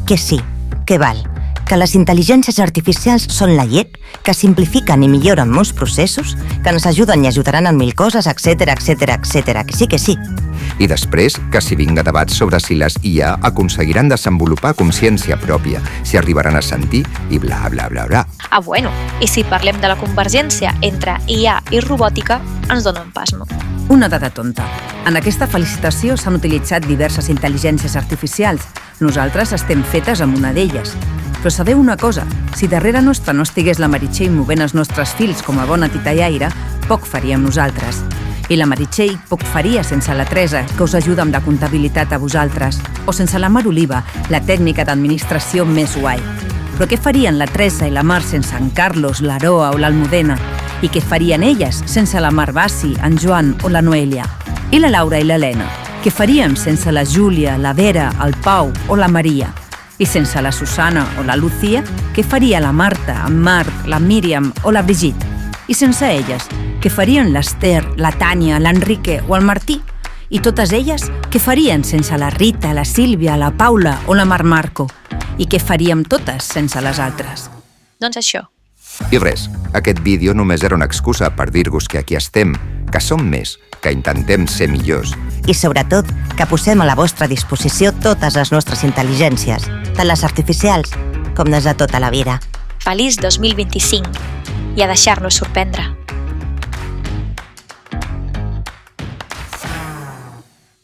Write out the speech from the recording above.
Que sí, que val, que les intel·ligències artificials són la llet, que simplifiquen i milloren molts processos, que ens ajuden i ajudaran en mil coses, etc, que sí. I després, que s'hi vinga debat sobre si les IA aconseguiran desenvolupar consciència pròpia, si arribaran a sentir i bla, bla, bla, bla. Bueno, i si parlem de la convergència entre IA i robòtica, ens dona un pasmo. Una dada tonta. En aquesta felicitació s'han utilitzat diverses intel·ligències artificials. Nosaltres estem fetes amb una d'elles. Però sabeu una cosa? Si darrere nostra no estigués la Meritxell movent els nostres fils com a bona titellaire, poc faríem nosaltres. I la Meritxell poc faria sense la Teresa, que us ajuda amb la comptabilitat a vosaltres, o sense la Mar Oliva, la tècnica d'administració més guai. Però què farien la Teresa i la Mar sense en Carlos, l'Aroa o l'Almudena? I què farien elles sense la Mar Bassi, en Joan o la Noelia? I la Laura i l'Helena? Què faríem sense la Júlia, la Vera, el Pau o la Maria? I sense la Susana o la Lucía, què faria la Marta, en Marc, la Míriam o la Brigitte? I sense elles, què farien l'Ester, la Tània, l'Enrique o el Martí? I totes elles, què farien sense la Rita, la Sílvia, la Paula o la Mar Marco? I què faríem totes sense les altres? Doncs això. I res, aquest vídeo només era una excusa per dir-vos que aquí estem, que som més, que intentem ser millors. I sobretot, que posem a la vostra disposició totes les nostres intel·ligències, tant les artificials com les de tota la vida. Feliç 2025 i a deixar-nos sorprendre.